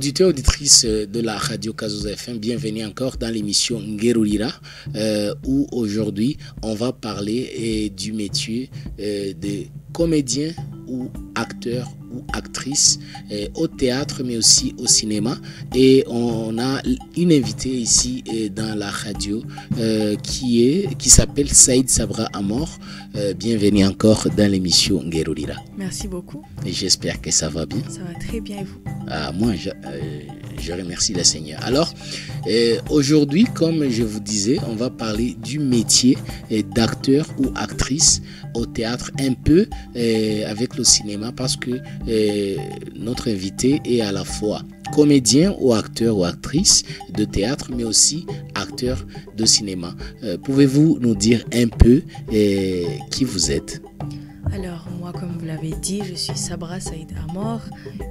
Auditeurs, auditrices de la radio Kazoza FM, bienvenue encore dans l'émission Ngerulira, où aujourd'hui on va parler du métier de comédien ou acteur ou actrice au théâtre mais aussi au cinéma. Et on a une invitée ici dans la radio qui s'appelle Saïd Sabra Amor. Bienvenue encore dans l'émission Ngerulira. Merci beaucoup. Et j'espère que ça va bien. Ça va très bien et vous? Moi, je remercie le Seigneur. Alors, aujourd'hui, comme je vous disais, on va parler du métier d'acteur ou actrice au théâtre, un peu avec le cinéma, parce que notre invité est à la fois comédien ou acteur ou actrice de théâtre, mais aussi acteur de cinéma. Pouvez-vous nous dire un peu qui vous êtes? Alors, moi, comme vous l'avez dit, je suis Sabra Saïd Amor,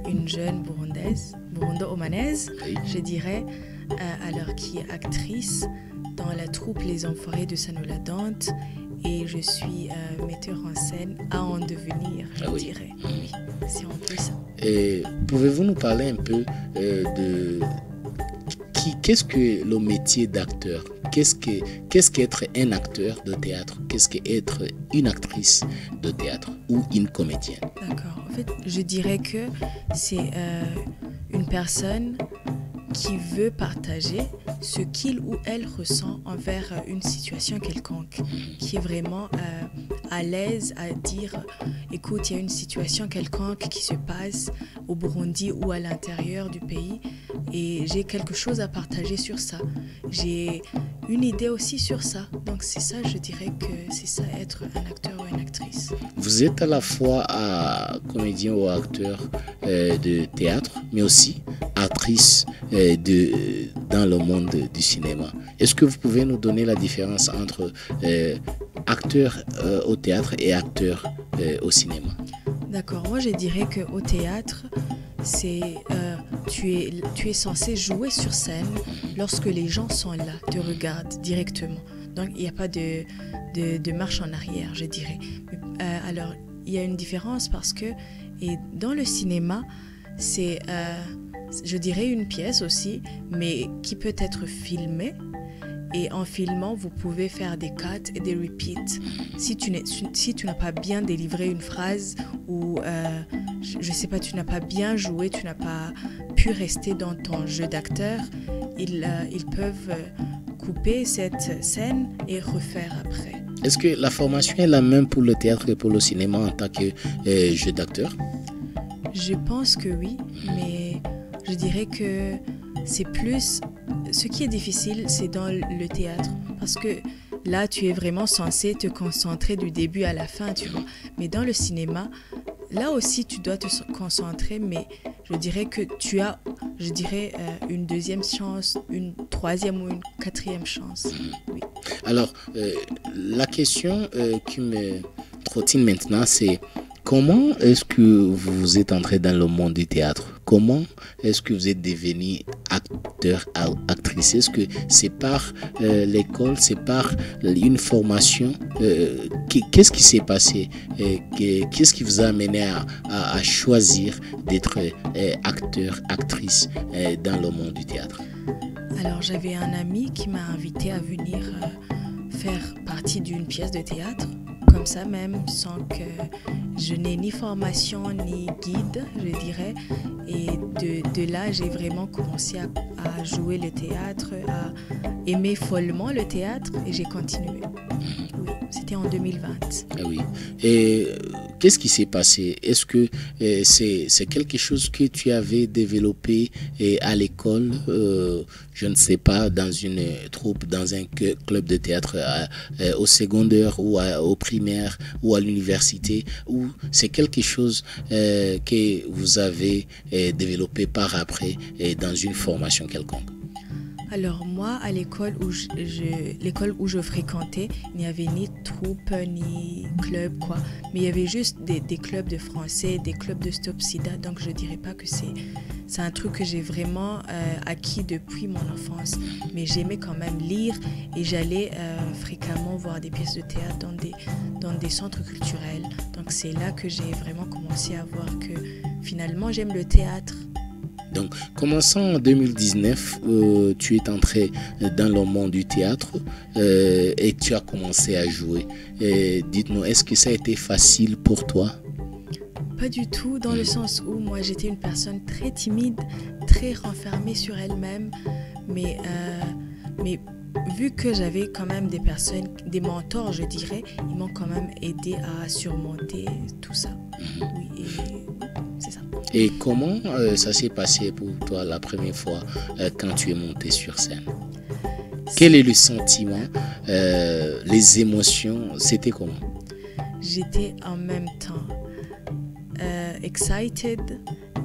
une jeune burundu-omanaise, Oui. je dirais, alors qui est actrice dans la troupe Les Enfoirés de Sanola Dante, et je suis metteur en scène à en devenir, je oui. dirais. Oui, c'est un peu ça. Pouvez-vous nous parler un peu de qu'est-ce que le métier d'acteur? Qu'est-ce qu'être un acteur de théâtre? Qu'est-ce qu'être une actrice de théâtre ou une comédienne? D'accord. En fait, je dirais que c'est une personne qui veut partager ce qu'il ou elle ressent envers une situation quelconque, qui est vraiment à l'aise à dire écoute, il y a une situation quelconque qui se passe au Burundi ou à l'intérieur du pays et j'ai quelque chose à partager sur ça. J'ai une idée aussi sur ça. Donc c'est ça, je dirais que c'est ça, être un acteur ou une actrice. Vous êtes à la fois comédien ou acteur de théâtre, mais aussi actrice dans le monde du cinéma. Est-ce que vous pouvez nous donner la différence entre acteur au théâtre et acteur au cinéma? D'accord, moi je dirais qu'au théâtre, tu es censé jouer sur scène lorsque les gens sont là, te regardent directement. Donc il n'y a pas de marche en arrière, je dirais. Alors il y a une différence parce que dans le cinéma, c'est, je dirais, une pièce aussi, mais qui peut être filmée. Et en filmant, vous pouvez faire des cuts et des repeats. Si tu n'as pas bien délivré une phrase ou, je ne sais pas, tu n'as pas bien joué, tu n'as pas pu rester dans ton jeu d'acteur, ils peuvent couper cette scène et refaire après. Est-ce que la formation est la même pour le théâtre que pour le cinéma en tant que jeu d'acteur? Je pense que oui, mais je dirais que c'est plus... Ce qui est difficile, c'est dans le théâtre. Parce que là, tu es vraiment censé te concentrer du début à la fin, tu vois. Mais dans le cinéma, là aussi, tu dois te concentrer, mais je dirais que tu as, je dirais, une deuxième chance, une troisième ou une quatrième chance. Oui. Alors, la question qui me trottine maintenant, c'est comment est-ce que vous êtes entré dans le monde du théâtre? Comment est-ce que vous êtes devenu acteur, actrice? Est-ce que c'est par l'école, c'est par une formation? Qu'est-ce qui s'est passé? Qu'est-ce qui vous a amené à choisir d'être acteur, actrice dans le monde du théâtre? Alors, j'avais un ami qui m'a invité à venir faire partie d'une pièce de théâtre, comme ça même, sans que je n'ai ni formation ni guide, je dirais. Et de là, j'ai vraiment commencé à jouer le théâtre, à aimer follement le théâtre et j'ai continué. Oui, c'était en 2020. Ah oui. Et qu'est-ce qui s'est passé? Est-ce que c'est quelque chose que tu avais développé à l'école, je ne sais pas, dans une troupe, dans un club de théâtre au secondaire ou au primaire ou à l'université, ou c'est quelque chose que vous avez développé par après dans une formation quelconque? Alors moi, à l'école où je fréquentais, il n'y avait ni troupe, ni club, quoi. Mais il y avait juste des clubs de français, des clubs de Stop Sida. Donc je dirais pas que c'est un truc que j'ai vraiment acquis depuis mon enfance. Mais j'aimais quand même lire et j'allais fréquemment voir des pièces de théâtre dans des centres culturels. Donc c'est là que j'ai vraiment commencé à voir que finalement j'aime le théâtre. Donc, commençant en 2019, tu es entré dans le monde du théâtre et tu as commencé à jouer. Dites-nous, est-ce que ça a été facile pour toi? Pas du tout, dans le sens où moi j'étais une personne très timide, très renfermée sur elle-même, mais vu que j'avais quand même des personnes, des mentors je dirais, ils m'ont quand même aidé à surmonter tout ça. Oui, et c'est ça. Et comment ça s'est passé pour toi la première fois quand tu es monté sur scène? Quel est le sentiment, les émotions, c'était comment? J'étais en même temps excited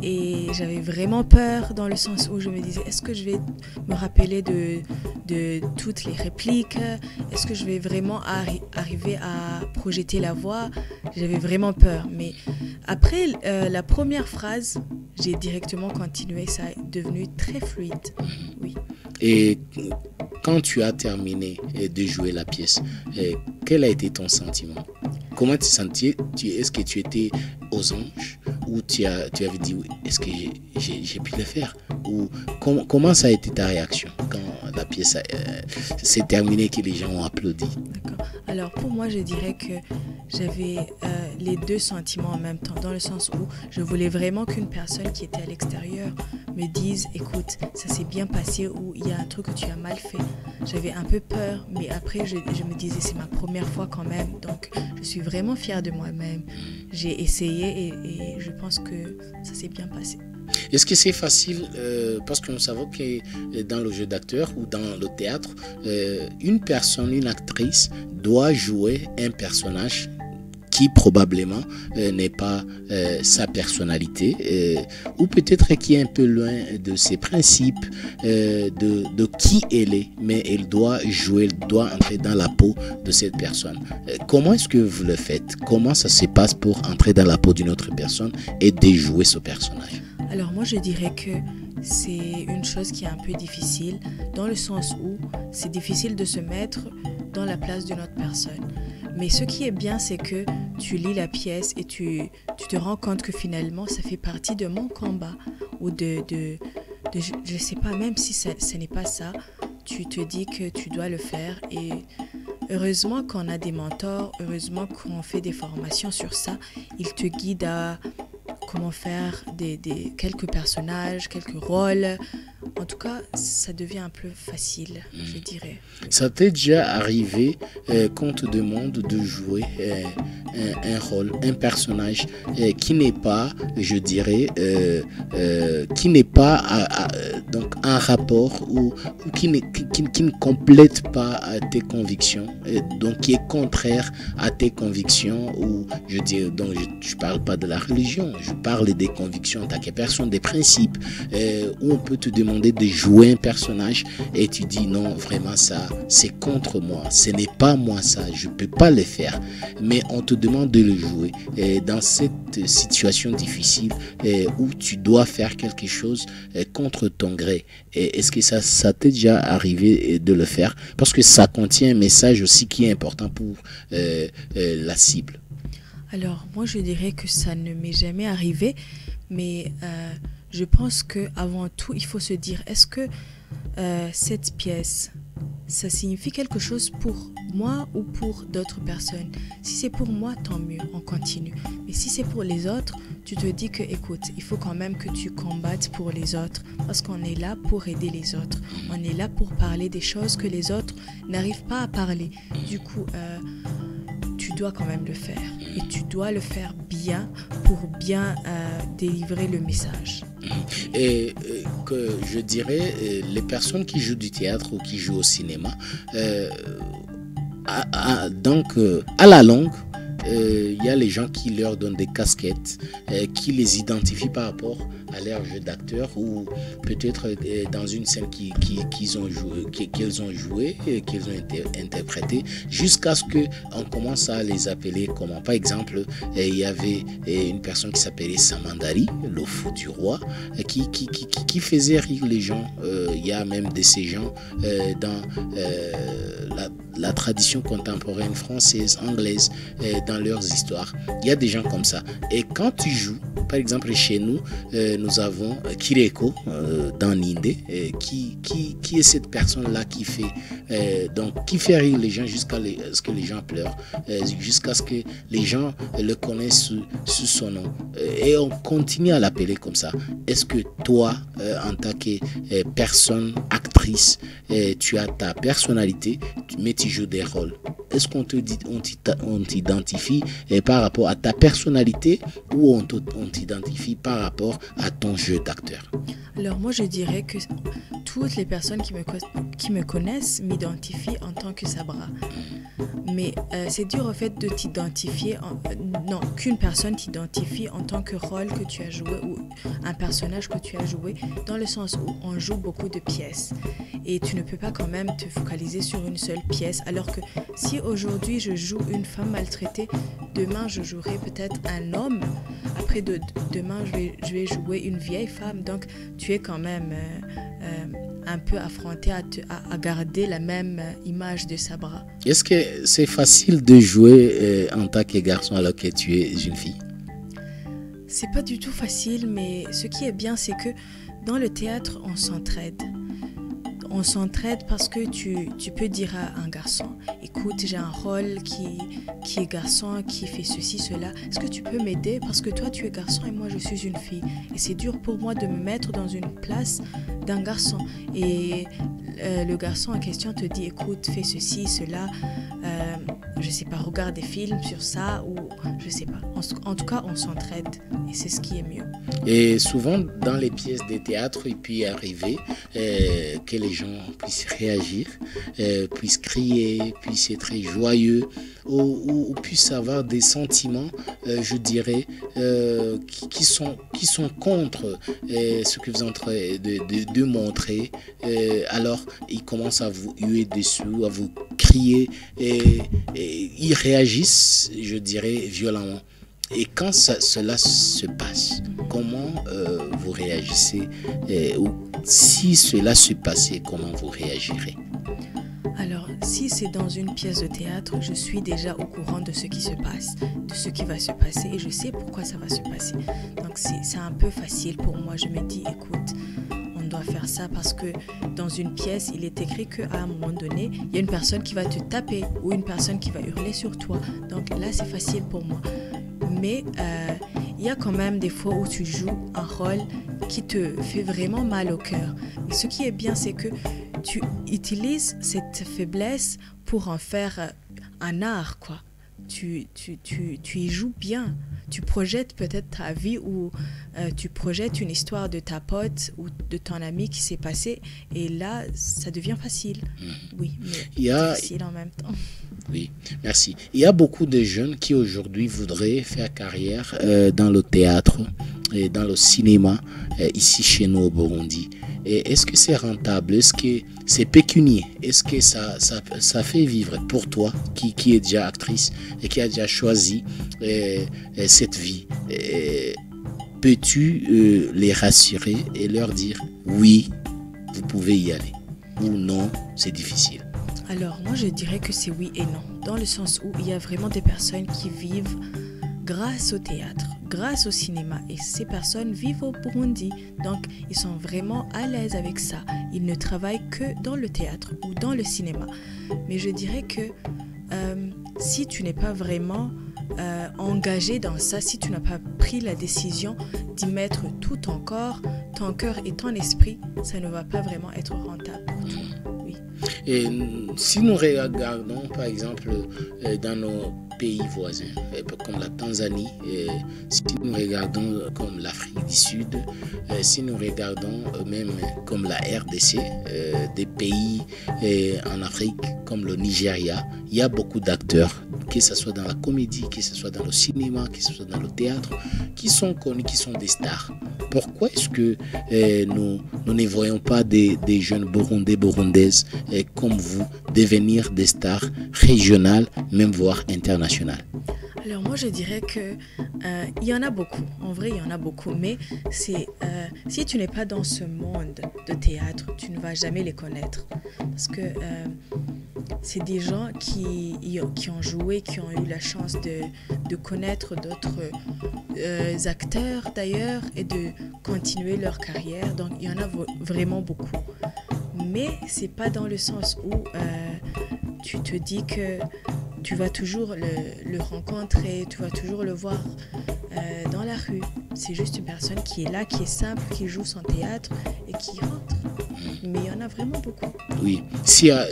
et j'avais vraiment peur dans le sens où je me disais est-ce que je vais me rappeler de toutes les répliques, est-ce que je vais vraiment arriver à projeter la voix. J'avais vraiment peur, mais après la première phrase j'ai directement continué, ça est devenu très fluide. Oui. Et quand tu as terminé de jouer la pièce, quel a été ton sentiment? Comment tu sentais? Est-ce que tu étais aux anges ou tu avais dit oui, est-ce que j'ai pu le faire? Ou comment ça a été ta réaction quand la pièce s'est terminée, que les gens ont applaudi? D'accord. Alors pour moi, je dirais que j'avais les deux sentiments en même temps, dans le sens où je voulais vraiment qu'une personne qui était à l'extérieur me dise écoute, ça s'est bien passé ou il y a un truc que tu as mal fait. J'avais un peu peur, mais après je me disais c'est ma première fois quand même, donc je suis vraiment fière de moi-même. J'ai essayé et je pense que ça s'est bien passé. Est-ce que c'est facile parce que nous savons que dans le jeu d'acteur ou dans le théâtre, une personne, une actrice doit jouer un personnage qui probablement n'est pas sa personnalité ou peut-être qui est un peu loin de ses principes, de qui elle est, mais elle doit jouer, elle doit entrer dans la peau de cette personne. Comment est-ce que vous le faites? Comment ça se passe pour entrer dans la peau d'une autre personne et déjouer ce personnage? Alors moi je dirais que c'est une chose qui est un peu difficile, dans le sens où c'est difficile de se mettre dans la place d'une autre personne. Mais ce qui est bien, c'est que tu lis la pièce et tu te rends compte que finalement ça fait partie de mon combat ou je sais pas, même si ce n'est pas ça, tu te dis que tu dois le faire. Et heureusement qu'on a des mentors, heureusement qu'on fait des formations sur ça, ils te guident à comment faire quelques personnages, quelques rôles. En tout cas, ça devient un peu facile, je dirais. Ça t'est déjà arrivé qu'on te demande de jouer un rôle, un personnage qui n'est pas, je dirais, qui n'est pas donc un rapport ou qui ne complète pas tes convictions, donc qui est contraire à tes convictions, ou je dis, donc je parle pas de la religion, je parle des convictions en tant que personne, des principes, où on peut te demander de jouer un personnage et tu dis non, vraiment ça c'est contre moi, ce n'est pas moi ça, je peux pas le faire, mais on te demande de le jouer dans cette situation difficile où tu dois faire quelque chose contre ton gré. Est-ce que ça t'est déjà arrivé de le faire? Parce que ça contient un message aussi qui est important pour la cible. Alors moi je dirais que ça ne m'est jamais arrivé, mais je pense qu'avant tout il faut se dire est-ce que cette pièce ça signifie quelque chose pour moi ou pour d'autres personnes? Si c'est pour moi, tant mieux, on continue. Mais si c'est pour les autres, tu te dis que écoute, il faut quand même que tu combattes pour les autres, parce qu'on est là pour aider les autres. On est là pour parler des choses que les autres n'arrivent pas à parler. Du coup, tu dois quand même le faire. Et tu dois le faire bien pour bien délivrer le message. Et que je dirais, les personnes qui jouent du théâtre ou qui jouent au cinéma, donc à la longue, il y a les gens qui leur donnent des casquettes, qui les identifient par rapport à leur jeu d'acteur, ou peut-être dans une scène qu'ils ont joué, qu'ils ont interprété, jusqu'à ce qu'on commence à les appeler comment. Par exemple, il y avait une personne qui s'appelait Samandari, le fou du roi, qui faisait rire les gens. Il y a même de ces gens dans la tradition contemporaine française, anglaise, dans leurs histoires. Il y a des gens comme ça. Et quand tu joues, par exemple chez nous, nous avons Kireko dans Nindé, qui est cette personne-là qui fait rire les gens jusqu'à ce que les gens pleurent, jusqu'à ce que les gens le connaissent sous son nom. Et on continue à l'appeler comme ça. Est-ce que toi, en tant que personne, actrice, tu as ta personnalité, mais tu joues des rôles? Est-ce qu'on t'identifie par rapport à ta personnalité ou on t'identifie par rapport à ton jeu d'acteur? Alors moi je dirais que toutes les personnes qui me connaissent m'identifient en tant que Sabra. Mais c'est dur au fait de t'identifier, qu'une personne t'identifie en tant que rôle que tu as joué ou un personnage que tu as joué, dans le sens où on joue beaucoup de pièces. Et tu ne peux pas quand même te focaliser sur une seule pièce. Alors que si aujourd'hui je joue une femme maltraitée, demain je jouerai peut-être un homme. Après demain je vais jouer une vieille femme. Donc tu es quand même un peu affronté à garder la même image de Sabra. Est-ce que c'est facile de jouer en tant que garçon alors que tu es une fille? C'est pas du tout facile, mais ce qui est bien, c'est que dans le théâtre, on s'entraide. On s'entraide parce que tu peux dire à un garçon, écoute, j'ai un rôle qui est garçon, qui fait ceci, cela. Est-ce que tu peux m'aider? Parce que toi, tu es garçon et moi, je suis une fille. Et c'est dur pour moi de me mettre dans une place d'un garçon. Et le garçon en question te dit, écoute, fais ceci, cela. Je sais pas, regarde des films sur ça ou je sais pas. En tout cas, on s'entraide et c'est ce qui est mieux. Et souvent, dans les pièces de théâtre, il peut arriver que les gens puissent réagir, puissent crier, puissent être joyeux ou puissent avoir des sentiments, je dirais, qui sont contre ce que vous êtes en train de montrer. Alors, ils commencent à vous huer dessus, à vous crier et ils réagissent, je dirais, violemment. Et quand cela se passe, comment vous réagissez ou si cela se passait, comment vous réagirez? Alors, si c'est dans une pièce de théâtre, je suis déjà au courant de ce qui se passe, de ce qui va se passer et je sais pourquoi ça va se passer. Donc, c'est un peu facile pour moi. Je me dis, écoute, on doit faire ça parce que dans une pièce, il est écrit qu'à un moment donné, il y a une personne qui va te taper ou une personne qui va hurler sur toi. Donc là, c'est facile pour moi. Mais il y a quand même des fois où tu joues un rôle qui te fait vraiment mal au cœur. Mais ce qui est bien, c'est que tu utilises cette faiblesse pour en faire un art, quoi. Tu y joues bien. Tu projettes peut-être ta vie ou tu projettes une histoire de ta pote ou de ton ami qui s'est passé et là, ça devient facile. Oui, mais difficile en même temps. Oui, merci. Il y a beaucoup de jeunes qui aujourd'hui voudraient faire carrière dans le théâtre et dans le cinéma ici chez nous au Burundi. Et est-ce que c'est rentable? Est-ce que c'est pécunier? Est-ce que ça fait vivre pour toi qui est déjà actrice et qui a déjà choisi cette vie? Peux-tu les rassurer et leur dire oui, vous pouvez y aller ou non, c'est difficile? Alors moi je dirais que c'est oui et non, dans le sens où il y a vraiment des personnes qui vivent grâce au théâtre, grâce au cinéma et ces personnes vivent au Burundi, donc ils sont vraiment à l'aise avec ça, ils ne travaillent que dans le théâtre ou dans le cinéma. Mais je dirais que si tu n'es pas vraiment engagé dans ça, si tu n'as pas pris la décision d'y mettre tout ton corps, ton cœur et ton esprit, ça ne va pas vraiment être rentable pour toi. Oui. Et si nous regardons par exemple dans nos pays voisins comme la Tanzanie, si nous regardons comme l'Afrique du Sud, si nous regardons même comme la RDC, des pays en Afrique comme le Nigeria, il y a beaucoup d'acteurs, que ce soit dans la comédie, que ce soit dans le cinéma, que ce soit dans le théâtre, qui sont connus, qui sont des stars. Pourquoi est-ce que nous ne voyons pas des jeunes Burundais, Burundaises comme vous devenir des stars régionales, même voire internationales? Alors moi je dirais que il y en a beaucoup, en vrai il y en a beaucoup, mais c'est si tu n'es pas dans ce monde de théâtre, tu ne vas jamais les connaître parce que c'est des gens qui ont joué, qui ont eu la chance de connaître d'autres acteurs d'ailleurs et de continuer leur carrière. Donc il y en a vraiment beaucoup. Mais c'est pas dans le sens où tu te dis que tu vas toujours le rencontrer, tu vas toujours le voir dans la rue. C'est juste une personne qui est là, qui est simple, qui joue son théâtre et qui rentre. Mais il y en a vraiment beaucoup. Oui, s'il y a,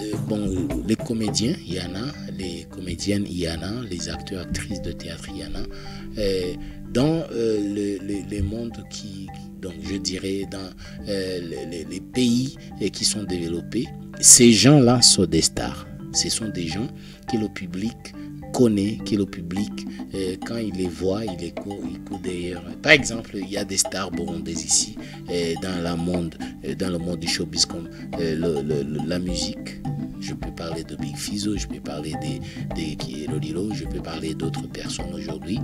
les comédiens, il y en a, les comédiennes, il y en a, les acteurs, actrices de théâtre, il y en a. Dans les mondes donc je dirais dans les pays qui sont développés, ces gens-là sont des stars. Ce sont des gens que le public connaît, que le public, quand il les voit, il court derrière. Par exemple, il y a des stars burundaises ici, dans le monde du showbiz, comme la musique. Je peux parler de Big Fizzo, je peux parler de Lolilo, je peux parler d'autres personnes aujourd'hui,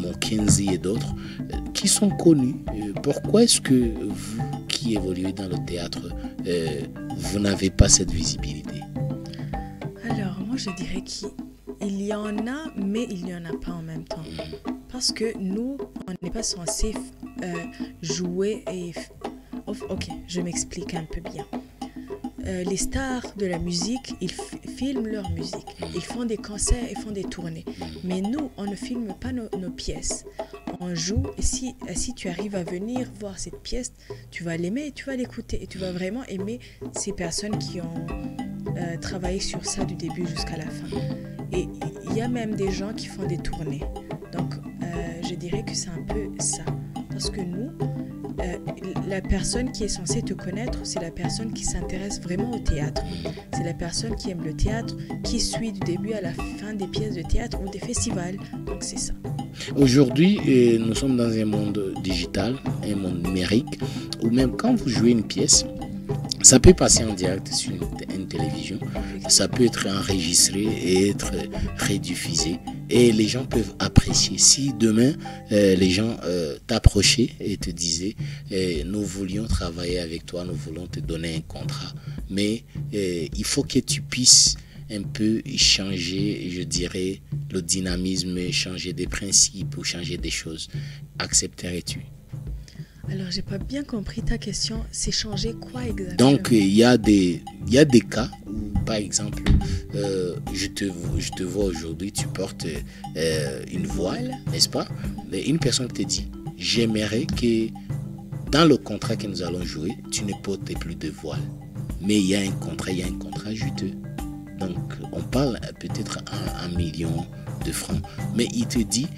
Mackenzie et d'autres, qui sont connus. Pourquoi est-ce que vous, qui évoluez dans le théâtre, vous n'avez pas cette visibilité? Alors, moi, je dirais qu'il y en a, mais il n'y en a pas en même temps. Parce que nous, on n'est pas censé jouer et... Ok, je m'explique un peu bien. Les stars de la musique, ils filment leur musique. Ils font des concerts, ils font des tournées. Mais nous, on ne filme pas nos pièces. On joue et si tu arrives à venir voir cette pièce, tu vas l'aimer et tu vas l'écouter. Et tu vas vraiment aimer ces personnes qui ont travaillé sur ça du début jusqu'à la fin. Et il y a même des gens qui font des tournées. Donc, je dirais que c'est un peu ça. Parce que nous, la personne qui est censée te connaître, c'est la personne qui s'intéresse vraiment au théâtre. C'est la personne qui aime le théâtre, qui suit du début à la fin des pièces de théâtre ou des festivals. Donc c'est ça. Aujourd'hui, nous sommes dans un monde digital, un monde numérique, où même quand vous jouez une pièce, ça peut passer en direct sur une télévision, ça peut être enregistré et être rediffusé. Et les gens peuvent apprécier. Si demain, les gens t'approchaient et te disaient nous voulions travailler avec toi, nous voulons te donner un contrat, mais il faut que tu puisses un peu changer, je dirais, le dynamisme, changer des principes ou changer des choses. Accepterais-tu? Alors, j'ai pas bien compris ta question. C'est changer quoi exactement? Donc, il y a des cas où, par exemple, je te vois aujourd'hui, tu portes une voile, n'est-ce pas? Une personne te dit, j'aimerais que dans le contrat que nous allons jouer, tu ne portes plus de voile. Mais il y a un contrat juteux. Donc, on parle peut-être à 1 million de francs. Mais il te dit,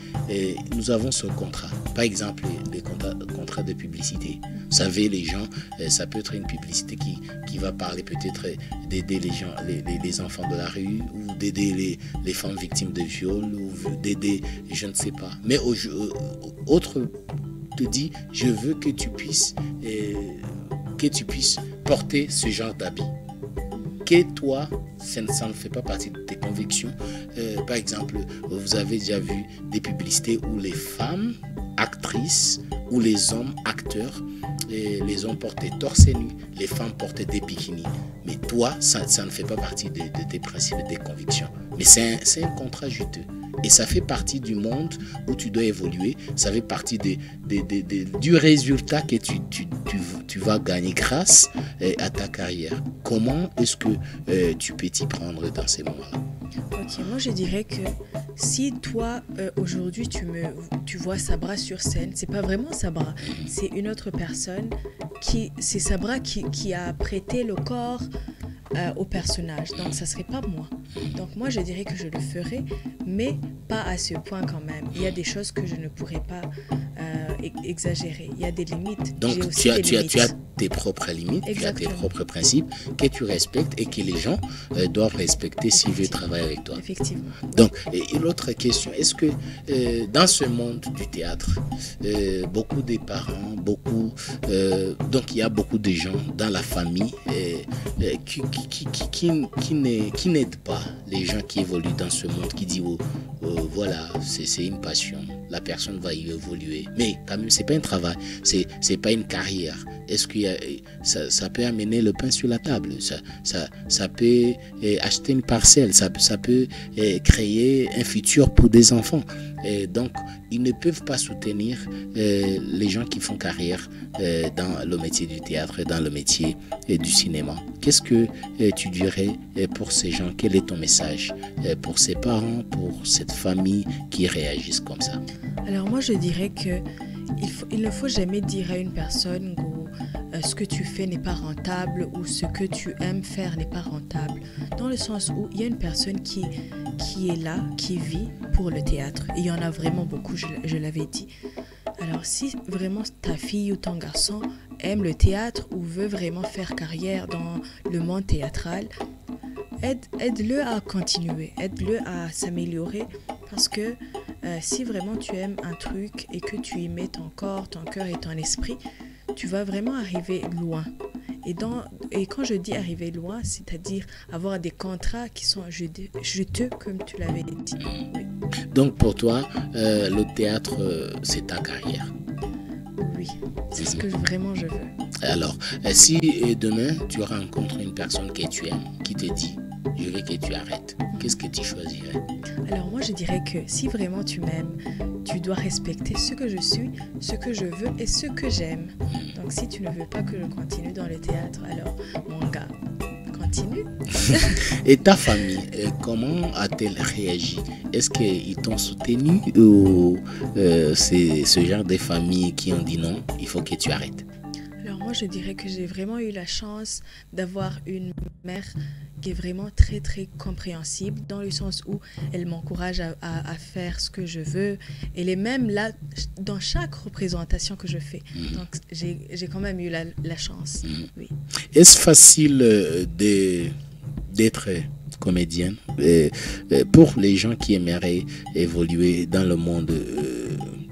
nous avons ce contrat. Par exemple, les contrats de publicité. Vous savez, les gens, ça peut être une publicité qui va parler peut-être d'aider les gens, les enfants de la rue, ou d'aider les femmes victimes de viol, ou d'aider, je ne sais pas. Mais autre te dit, je veux que tu puisses porter ce genre d'habit. Que toi, ça ne fait pas partie de tes convictions. Par exemple, vous avez déjà vu des publicités où les femmes actrices ou les hommes acteurs, les hommes portaient torse nu, les femmes portaient des bikinis. Mais toi, ça ne fait pas partie de tes principes, de tes convictions. Mais c'est un contrat juteux. Et ça fait partie du monde où tu dois évoluer. Ça fait partie du résultat que tu vas gagner grâce à ta carrière. Comment est-ce que tu peux t'y prendre dans ces moments-là? Ok, moi je dirais que si toi aujourd'hui tu vois Sabra sur scène, c'est pas vraiment Sabra, c'est une autre personne c'est Sabra qui a prêté le corps au personnage, donc ça serait pas moi. Donc moi je dirais que je le ferai, mais pas à ce point quand même. Il y a des choses que je ne pourrais pas exagérer, il y a des limites. Donc tu as tes propres limites. Exactement. Tu as tes propres principes que tu respectes et que les gens doivent respecter s'ils veulent travailler avec toi. Effectivement. Donc, et l'autre question, est-ce que dans ce monde du théâtre, beaucoup des parents, donc il y a beaucoup de gens dans la famille qui n'aident pas les gens qui évoluent dans ce monde, qui disent voilà, c'est une passion, la personne va y évoluer, mais quand même c'est pas un travail, c'est pas une carrière. est-ce que ça peut amener le pain sur la table, ça peut acheter une parcelle, ça peut créer un futur pour des enfants. Et donc, ils ne peuvent pas soutenir les gens qui font carrière dans le métier du théâtre, dans le métier du cinéma. Qu'est-ce que tu dirais pour ces gens? Quel est ton message pour ces parents, pour cette famille qui réagissent comme ça? Alors moi, je dirais que il ne faut jamais dire à une personne ce que tu fais n'est pas rentable ou ce que tu aimes faire n'est pas rentable. Dans le sens où il y a une personne qui est là, qui vit pour le théâtre. Et il y en a vraiment beaucoup, je l'avais dit. Alors si vraiment ta fille ou ton garçon aime le théâtre ou veut vraiment faire carrière dans le monde théâtral, aide-le à continuer, aide-le à s'améliorer parce que si vraiment tu aimes un truc et que tu y mets ton corps, ton cœur et ton esprit, tu vas vraiment arriver loin. Et quand je dis arriver loin, c'est-à-dire avoir des contrats qui sont juteux, comme tu l'avais dit. Oui. Donc pour toi, le théâtre, c'est ta carrière? Oui, c'est ce que vraiment je veux. Alors, si demain tu rencontres une personne que tu aimes, qui te dit « je veux que tu arrêtes », qu'est-ce que tu choisirais? Alors moi je dirais que si vraiment tu m'aimes, tu dois respecter ce que je suis, ce que je veux et ce que j'aime. Donc si tu ne veux pas que je continue dans le théâtre, alors mon gars, continue. Et ta famille, comment a-t-elle réagi? Est-ce qu'ils t'ont soutenu ou c'est ce genre de famille qui ont dit non, il faut que tu arrêtes? Alors moi je dirais que j'ai vraiment eu la chance d'avoir une mère qui est vraiment très très compréhensible dans le sens où elle m'encourage à faire ce que je veux. Elle est même là dans chaque représentation que je fais. Donc j'ai quand même eu la chance. Oui. Est-ce facile d'être comédienne pour les gens qui aimeraient évoluer dans le monde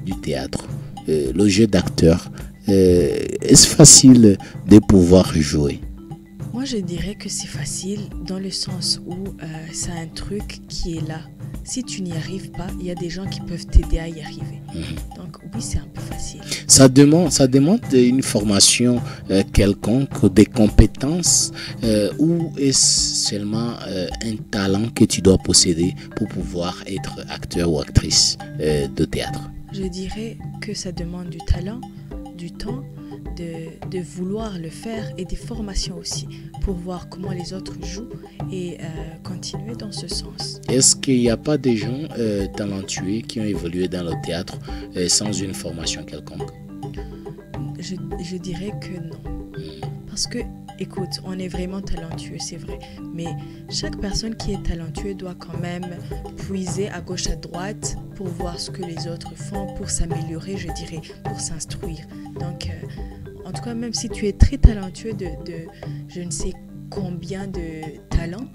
du théâtre, le jeu d'acteur? Est-ce facile de pouvoir jouer? Moi, je dirais que c'est facile dans le sens où c'est un truc qui est là. Si tu n'y arrives pas, il y a des gens qui peuvent t'aider à y arriver. Donc oui, c'est un peu facile. Ça demande une formation quelconque, des compétences ou est-ce seulement un talent que tu dois posséder pour pouvoir être acteur ou actrice de théâtre? Je dirais que ça demande du talent, du temps, de vouloir le faire et des formations aussi pour voir comment les autres jouent et continuer dans ce sens. Est-ce qu'il n'y a pas des gens talentueux qui ont évolué dans le théâtre sans une formation quelconque? Je dirais que non. Parce que, écoute, on est vraiment talentueux, c'est vrai. Mais chaque personne qui est talentueuse doit quand même puiser à gauche, à droite pour voir ce que les autres font, pour s'améliorer, je dirais, pour s'instruire. Donc, en tout cas, même si tu es très talentueux de je ne sais combien de talents,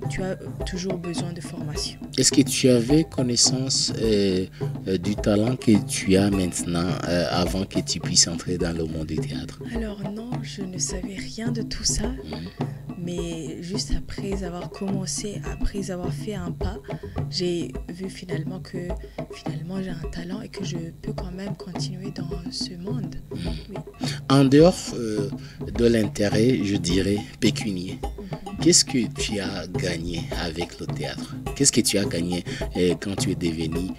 tu as toujours besoin de formation. Est-ce que tu avais connaissance du talent que tu as maintenant avant que tu puisses entrer dans le monde du théâtre? Alors non, je ne savais rien de tout ça. Mais juste après avoir commencé, après avoir fait un pas, j'ai vu finalement que j'ai un talent et que je peux quand même continuer dans ce monde. Oui. En dehors de l'intérêt, je dirais, pécunier, qu'est-ce que tu as gagné avec le théâtre? Qu'est-ce que tu as gagné quand tu es devenue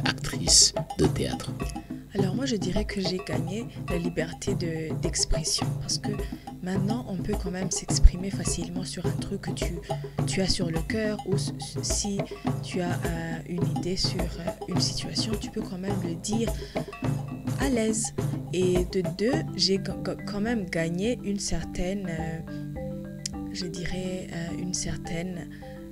actrice de théâtre? Alors moi je dirais que j'ai gagné la liberté d'expression parce que maintenant on peut quand même s'exprimer facilement sur un truc que tu as sur le cœur ou si tu as une idée sur une situation, tu peux quand même le dire à l'aise. Et de deux, j'ai quand même gagné une certaine, je dirais, une certaine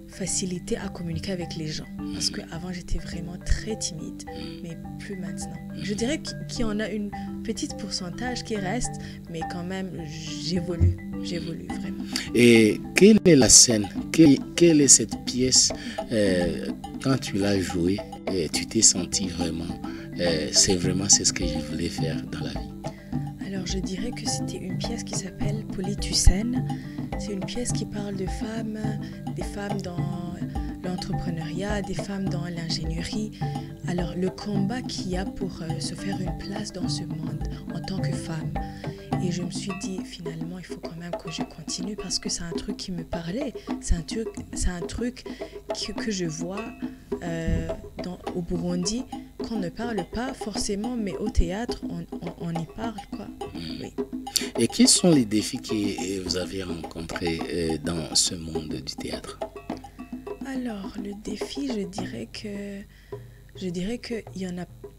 facilité à communiquer avec les gens. Parce qu'avant, j'étais vraiment très timide, mais plus maintenant. Je dirais qu'il y en a une petite pourcentage qui reste, mais quand même, j'évolue vraiment. Et quelle est la scène? Quelle est cette pièce quand tu l'as jouée, tu t'es senti vraiment, c'est ce que je voulais faire dans la vie? Alors, je dirais que c'était une pièce qui s'appelle Polytucène. C'est une pièce qui parle de femmes, des femmes dans l'entrepreneuriat, des femmes dans l'ingénierie. Alors, le combat qu'il y a pour se faire une place dans ce monde en tant que femme. Et je me suis dit, finalement, il faut quand même que je continue parce que c'est un truc qui me parlait. C'est un truc que je vois au Burundi, qu'on ne parle pas forcément, mais au théâtre, on y parle, quoi. Oui. Et quels sont les défis que vous avez rencontrés dans ce monde du théâtre? Alors, le défi, je dirais que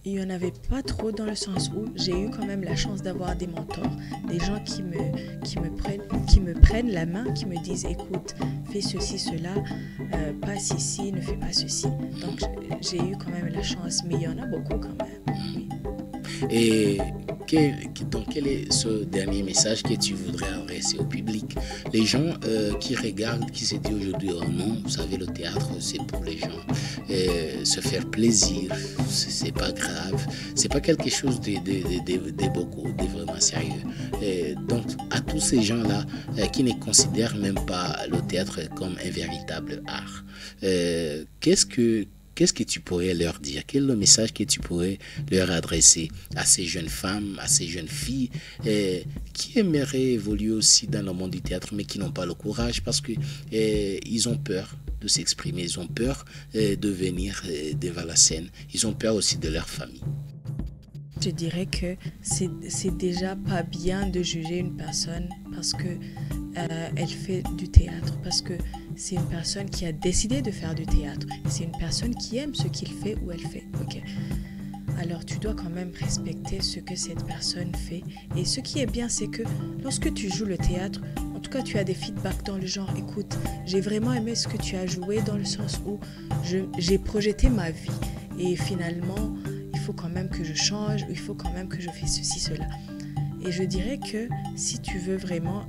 il y en avait pas trop, dans le sens où j'ai eu quand même la chance d'avoir des mentors, des gens qui me prennent la main, qui me disent écoute, fais ceci, cela, passe ici, ne fais pas ceci. Donc j'ai eu quand même la chance, mais il y en a beaucoup quand même. Oui. Et donc, quel est ce dernier message que tu voudrais adresser au public? Les gens qui regardent, qui se disent aujourd'hui, oh non, vous savez, le théâtre, c'est pour les gens. Se faire plaisir, c'est pas grave. C'est pas quelque chose de beaucoup, de vraiment sérieux. Donc, à tous ces gens-là qui ne considèrent même pas le théâtre comme un véritable art, qu'est-ce que tu pourrais leur dire? Quel est le message que tu pourrais leur adresser à ces jeunes femmes, à ces jeunes filles qui aimeraient évoluer aussi dans le monde du théâtre, mais qui n'ont pas le courage parce que ils ont peur de s'exprimer, ils ont peur de venir devant la scène, ils ont peur aussi de leur famille. Je dirais que c'est déjà pas bien de juger une personne parce que elle fait du théâtre, parce que c'est une personne qui a décidé de faire du théâtre. C'est une personne qui aime ce qu'il fait ou elle fait. Okay. Alors tu dois quand même respecter ce que cette personne fait. Et ce qui est bien, c'est que lorsque tu joues le théâtre, en tout cas tu as des feedbacks dans le genre, écoute, j'ai vraiment aimé ce que tu as joué, dans le sens où j'ai projeté ma vie. Et finalement, il faut quand même que je change, il faut quand même que je fasse ceci, cela. Et je dirais que si tu veux vraiment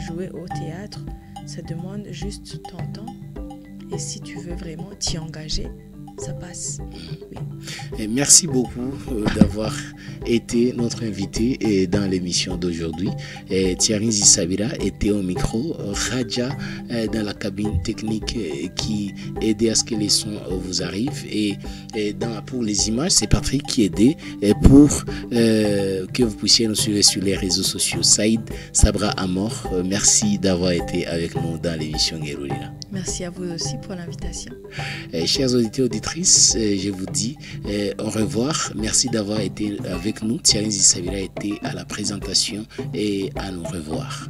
jouer au théâtre, ça demande juste ton temps. Et si tu veux vraiment t'y engager, ça passe. Oui. Et merci beaucoup d'avoir été notre invité dans l'émission d'aujourd'hui. Thierry Zissabira était au micro, Raja dans la cabine technique qui aidait à ce que les sons vous arrivent. Et pour les images, c'est Patrick qui aidait pour que vous puissiez nous suivre sur les réseaux sociaux. Saïd Sabra Amor, merci d'avoir été avec nous dans l'émission Guerrilla. Merci à vous aussi pour l'invitation. Chers auditeurs et auditrices, je vous dis au revoir. Merci d'avoir été avec nous. Thierry Zissabira a été à la présentation et à nous revoir.